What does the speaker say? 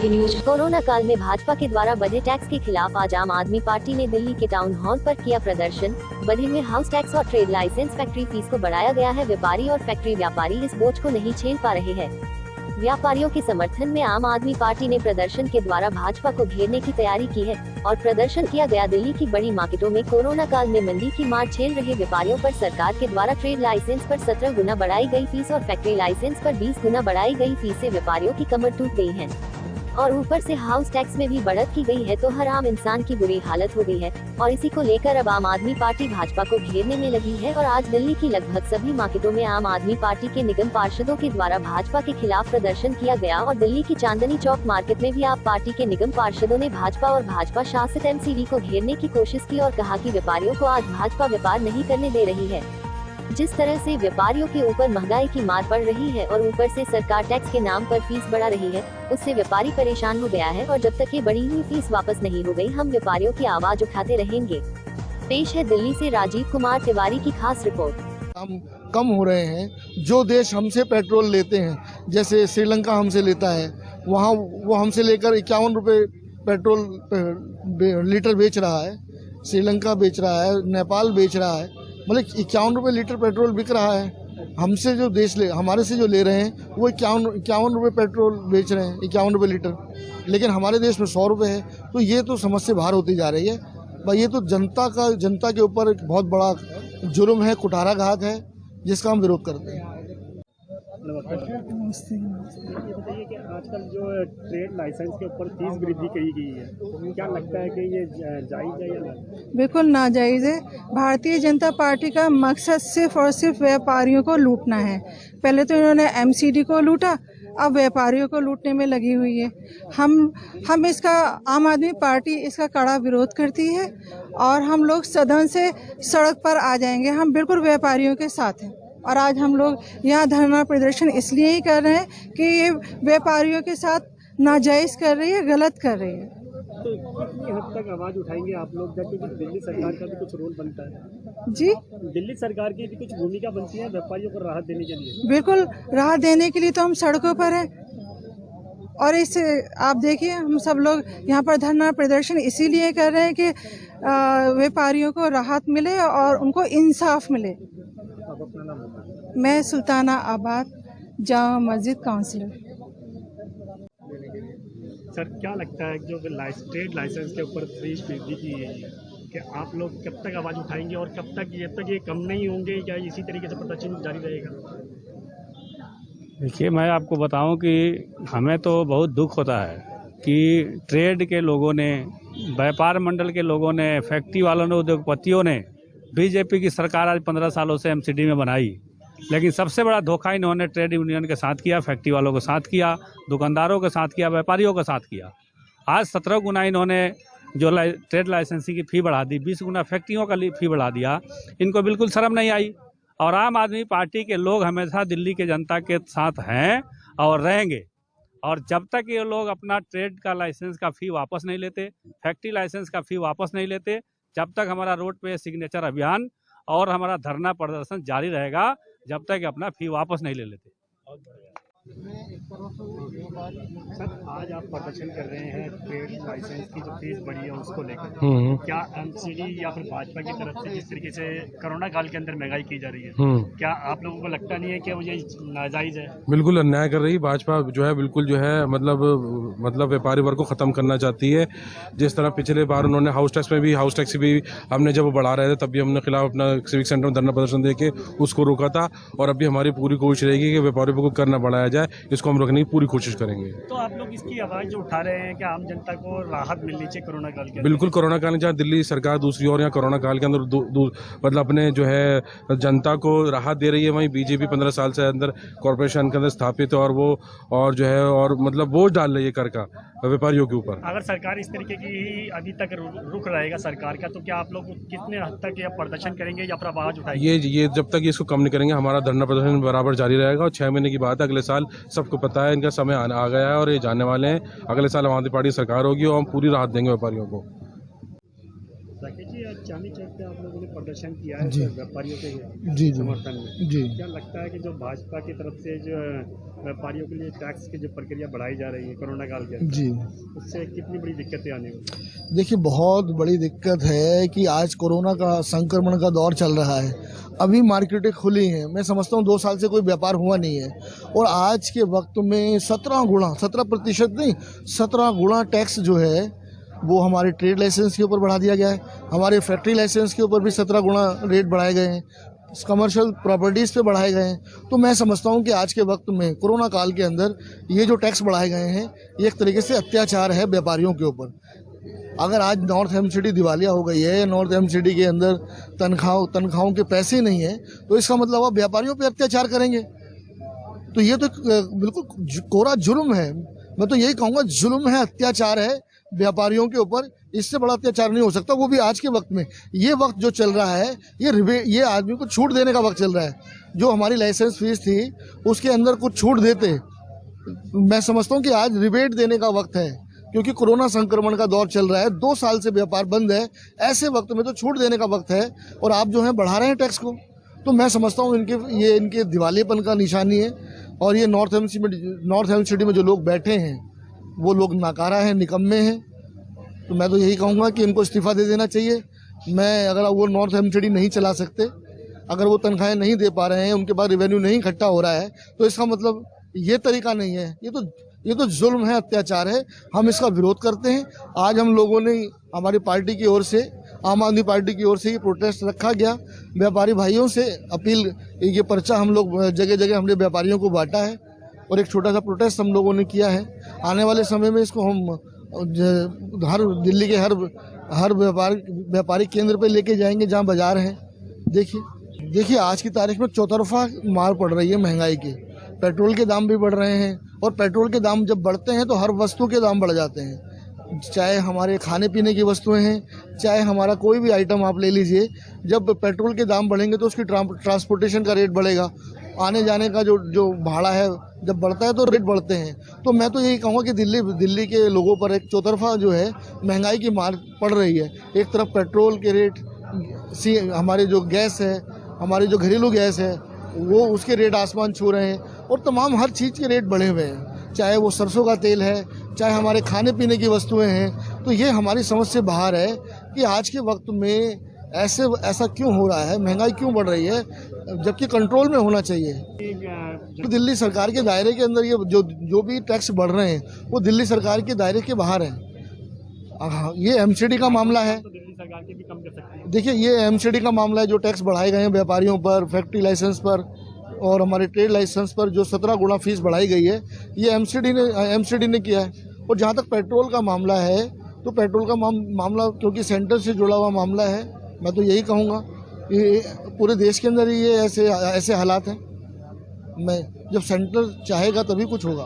TV news. Corona काल में भाजपा के द्वारा बढ़े टैक्स के खिलाफ आज आम आदमी पार्टी ने दिल्ली के टाउन हॉल पर किया प्रदर्शन। बढ़े हुए हाउस टैक्स और ट्रेड लाइसेंस, फैक्ट्री फीस को बढ़ाया गया है। व्यापारी और फैक्ट्री व्यापारी इस बोझ को नहीं झेल पा रहे हैं। व्यापारियों के समर्थन में आम आदमी पार्टी ने प्रदर्शन के द्वारा भाजपा को घेरने की तैयारी की है और प्रदर्शन किया गया। दिल्ली की बड़ी मार्केटों में कोरोना काल में मंदी की मार झेल रहे व्यापारियों पर सरकार के द्वारा ट्रेड लाइसेंस पर 17 गुना बढ़ाई गई फीस और फैक्ट्री लाइसेंस पर 20 गुना बढ़ाई गई फीस से व्यापारियों की कमर टूट गई है और ऊपर से हाउस टैक्स में भी बढ़त की गई है, तो हर आम इंसान की बुरी हालत हो गई है। और इसी को लेकर अब आम आदमी पार्टी भाजपा को घेरने में लगी है और आज दिल्ली की लगभग सभी मार्केटों में आम आदमी पार्टी के निगम पार्षदों के द्वारा भाजपा के खिलाफ प्रदर्शन किया गया और दिल्ली की चांदनी चौक मार्केट में भी आप पार्टी के निगम पार्षदों ने भाजपा और भाजपा शासित एमसीडी को घेरने की कोशिश की और कहा कि व्यापारियों को आज भाजपा व्यापार नहीं करने दे रही है। जिस तरह से व्यापारियों के ऊपर महंगाई की मार पड़ रही है और ऊपर से सरकार टैक्स के नाम पर फीस बढ़ा रही है, उससे व्यापारी परेशान हो गया है और जब तक ये बढ़ी हुई फीस वापस नहीं हो गई, हम व्यापारियों की आवाज उठाते रहेंगे। पेश है दिल्ली से राजीव कुमार तिवारी की खास रिपोर्ट। हम कम हो रहे हैं। जो देश हमसे पेट्रोल लेते हैं, जैसे श्रीलंका हमसे लेता है, वहाँ वो हमसे लेकर 51 रुपये पेट्रोल लीटर बेच रहा है। श्रीलंका बेच रहा है, नेपाल बेच रहा है, मतलब 51 रुपये लीटर पेट्रोल बिक रहा है। हमसे जो देश हमारे से जो ले रहे हैं वो 51 रुपये पेट्रोल बेच रहे हैं, 51 रुपये लीटर, लेकिन हमारे देश में 100 रुपये है। तो ये तो समझ से बाहर होती जा रही है भाई। ये तो जनता के ऊपर एक बहुत बड़ा जुर्म है, कुठाराघात है, जिसका हम विरोध करते हैं। ये बताइए कि आजकल जो ट्रेड लाइसेंस के ऊपर फीस वृद्धि की गई है, क्या लगता है कि ये जायज़ है या नहीं? बिल्कुल नाजायज़ है। भारतीय जनता पार्टी का मकसद सिर्फ और सिर्फ व्यापारियों को लूटना है। पहले तो इन्होंने एमसीडी को लूटा, अब व्यापारियों को लूटने में लगी हुई है। हम इसका, आम आदमी पार्टी इसका कड़ा विरोध करती है और हम लोग सदन से सड़क पर आ जाएंगे। हम बिल्कुल व्यापारियों के साथ हैं और आज हम लोग यहाँ धरना प्रदर्शन इसलिए ही कर रहे हैं कि ये व्यापारियों के साथ नाजायज़ कर रही है, गलत कर रही है। तो कितनी हद तक आवाज़ उठाएंगे आप लोग, जबकि दिल्ली सरकार का भी कुछ रोल बनता है? जी, दिल्ली सरकार की भी कुछ भूमिका बनती है व्यापारियों को राहत देने के लिए। बिल्कुल राहत देने के लिए तो हम सड़कों पर हैं और इस आप देखिए, हम सब लोग यहाँ पर धरना प्रदर्शन इसीलिए कर रहे हैं कि व्यापारियों को राहत मिले और उनको इंसाफ मिले। अपना नाम बताएं। मैं सुल्ताना आबाद जामा मस्जिद काउंसिलर। सर, क्या लगता है जो ट्रेड लाइसेंस के ऊपर फीस वृद्धि की गई है, कि आप लोग कब तक आवाज़ उठाएंगे और कब तक ये कम नहीं होंगे, या इसी तरीके से प्रदर्शन जारी रहेगा? देखिए, मैं आपको बताऊं कि हमें तो बहुत दुख होता है कि ट्रेड के लोगों ने, व्यापार मंडल के लोगों ने, फैक्ट्री वालों ने, उद्योगपतियों ने बीजेपी की सरकार आज 15 सालों से एमसीडी में बनाई, लेकिन सबसे बड़ा धोखा इन्होंने ट्रेड यूनियन के साथ किया, फैक्ट्री वालों के साथ किया, दुकानदारों के साथ किया, व्यापारियों के साथ किया। आज 17 गुना इन्होंने जो ट्रेड लाइसेंसिंग की फ़ी बढ़ा दी, 20 गुना फैक्ट्रियों का फ़ी बढ़ा दिया। इनको बिल्कुल शर्म नहीं आई और आम आदमी पार्टी के लोग हमेशा दिल्ली के जनता के साथ हैं और रहेंगे। और जब तक ये लोग अपना ट्रेड का लाइसेंस का फ़ी वापस नहीं लेते, फैक्ट्री लाइसेंस का फ़ी वापस नहीं लेते, जब तक हमारा रोड पे सिग्नेचर अभियान और हमारा धरना प्रदर्शन जारी रहेगा, जब तक अपना फ़ी वापस नहीं ले लेते। सर, आज आप प्रदर्शन कर रहे हैं ट्रेड लाइसेंस की जो फीस बढ़ी है उसको लेकर, क्या एमसीडी या फिर भाजपा की तरफ से जिस तरीके से कोरोना काल के अंदर महंगाई की जा रही है, क्या आप लोगों को लगता नहीं है कि वो ये नाजायज़ है? बिल्कुल अन्याय कर रही है भाजपा, जो है बिल्कुल जो है मतलब व्यापारी वर्ग को ख़त्म करना चाहती है। जिस तरह पिछले बार उन्होंने हाउस टैक्स भी हमने जब बढ़ा रहे थे तब भी हमने खिलाफ अपना सिविक सेंटर में धरना प्रदर्शन देके उसको रोका था और अभी हमारी पूरी कोशिश रहेगी कि व्यापारियों को कर न बढ़ाया जाए, इसको हम रोकने की पूरी कोशिश करेंगे। तो आप लोग इसकी आवाज़ जो उठा रहे हैं कि आम जनता को राहत मिलनी चाहिए कोरोना काल के? बिल्कुल, कोरोना काल में जहाँ दिल्ली सरकार दूसरी ओर यहाँ कोरोना काल के अंदर मतलब अपने जो है जनता को राहत दे रही है, वहीं बीजेपी 15 साल से अंदर कॉर्पोरेशन के अंदर स्थापित है और वो और जो है और मतलब बोझ डाल रही है कर का व्यापारियों के ऊपर। अगर सरकार इस तरीके की ही अभी तक रुख रहेगा सरकार का, तो क्या आप लोग कितने हद तक या प्रदर्शन करेंगे या फिर आवाज़ उठाएंगे? ये जब तक इसको कम नहीं करेंगे, हमारा धरना प्रदर्शन बराबर जारी रहेगा। और 6 महीने की बात है, अगले साल सबको पता है, इनका समय आ गया है और ये जाने वाले हैं। अगले साल आम आदमी पार्टी सरकार होगी और हम पूरी राहत देंगे व्यापारियों को। राकेश जी, चांदनी चौक पे आप लोगों ने प्रदर्शन किया है जी। व्यापारियों के जी जी समर्थन में। जी। क्या लगता है कि जो भाजपा की तरफ से जो व्यापारियों के लिए टैक्स की जो प्रक्रिया बढ़ाई जा रही है कोरोना काल के अंदर, जी उससे कितनी बड़ी दिक्कतें आने वाली? देखिए, बहुत बड़ी दिक्कत है कि आज कोरोना का संक्रमण का दौर चल रहा है। अभी मार्केटें खुली हैं, मैं समझता हूँ 2 साल से कोई व्यापार हुआ नहीं है, और आज के वक्त में 17% नहीं, 17 गुना टैक्स जो है वो हमारे ट्रेड लाइसेंस के ऊपर बढ़ा दिया गया है। हमारे फैक्ट्री लाइसेंस के ऊपर भी 17 गुना रेट बढ़ाए गए हैं, कमर्शियल प्रॉपर्टीज़ पे बढ़ाए गए हैं। तो मैं समझता हूँ कि आज के वक्त में कोरोना काल के अंदर ये जो टैक्स बढ़ाए गए हैं, ये एक तरीके से अत्याचार है व्यापारियों के ऊपर। अगर आज नॉर्थ एमसीडी दिवालिया हो गई है, नॉर्थ एमसीडी के अंदर तनख्वाहों के पैसे नहीं है, तो इसका मतलब आप व्यापारियों पे अत्याचार करेंगे। तो ये तो बिल्कुल कोरा जुल्म है। मैं तो यही कहूँगा, जुल्म है, अत्याचार है व्यापारियों के ऊपर। इससे बड़ा अत्याचार नहीं हो सकता, वो भी आज के वक्त में। ये वक्त जो चल रहा है, ये आदमी को छूट देने का वक्त चल रहा है। जो हमारी लाइसेंस फीस थी उसके अंदर कुछ छूट देते, मैं समझता हूँ कि आज रिबेट देने का वक्त है, क्योंकि कोरोना संक्रमण का दौर चल रहा है, 2 साल से व्यापार बंद है। ऐसे वक्त में तो छूट देने का वक्त है, और आप जो है बढ़ा रहे हैं टैक्स को। तो मैं समझता हूँ इनके दिवालियेपन का निशानी है। और ये नॉर्थ एमसीडी में जो लोग बैठे हैं वो लोग नाकारा हैं, निकम्मे हैं। तो मैं तो यही कहूँगा कि इनको इस्तीफ़ा दे देना चाहिए। अगर वो नॉर्थ एमसीडी नहीं चला सकते, अगर वो तनख्वाहें नहीं दे पा रहे हैं, उनके पास रेवेन्यू नहीं इकट्ठा हो रहा है, तो इसका मतलब ये तरीका नहीं है। ये तो जुल्म है, अत्याचार है। हम इसका विरोध करते हैं। आज हम लोगों ने, हमारी पार्टी की ओर से, आम आदमी पार्टी की ओर से ये प्रोटेस्ट रखा गया। व्यापारी भाइयों से अपील, ये पर्चा हम लोग जगह जगह हमने व्यापारियों को बांटा है, और एक छोटा सा प्रोटेस्ट हम लोगों ने किया है। आने वाले समय में इसको हम दिल्ली के हर व्यापारिक केंद्र पे लेके जाएंगे जहाँ बाजार हैं। देखिए आज की तारीख में चौतरफा मार पड़ रही है महंगाई की। पेट्रोल के दाम भी बढ़ रहे हैं, और पेट्रोल के दाम जब बढ़ते हैं तो हर वस्तु के दाम बढ़ जाते हैं। चाहे हमारे खाने पीने की वस्तुएं हैं, चाहे हमारा कोई भी आइटम आप ले लीजिए, जब पेट्रोल के दाम बढ़ेंगे तो उसकी ट्रांसपोर्टेशन का रेट बढ़ेगा। आने जाने का जो भाड़ा है जब बढ़ता है तो रेट बढ़ते हैं। तो मैं तो यही कहूँगा कि दिल्ली के लोगों पर एक चौतरफा जो है महंगाई की मार पड़ रही है। एक तरफ पेट्रोल के रेट, हमारे जो गैस है, हमारी जो घरेलू गैस है, वो उसके रेट आसमान छू रहे हैं, और तमाम हर चीज़ के रेट बढ़े हुए हैं। चाहे वो सरसों का तेल है, चाहे हमारे खाने पीने की वस्तुएं हैं। तो ये हमारी समझ से बाहर है कि आज के वक्त में ऐसा क्यों हो रहा है, महंगाई क्यों बढ़ रही है, जबकि कंट्रोल में होना चाहिए। तो दिल्ली सरकार के दायरे के अंदर ये जो भी टैक्स बढ़ रहे हैं वो दिल्ली सरकार के दायरे के बाहर हैं। ये एमसीडी का मामला है। तो दिल्ली सरकार के भी कम कर सकती है। देखिए, ये एमसीडी का मामला है, जो टैक्स बढ़ाए गए हैं व्यापारियों पर, फैक्ट्री लाइसेंस पर और हमारे ट्रेड लाइसेंस पर जो 17 गुना फीस बढ़ाई गई है, ये एमसीडी ने किया है। और जहाँ तक पेट्रोल का मामला है, तो पेट्रोल का मामला क्योंकि सेंटर से जुड़ा हुआ मामला है, मैं तो यही कहूँगा ये पूरे देश के अंदर ही ये ऐसे हालात हैं। जब सेंटर चाहेगा तभी कुछ होगा।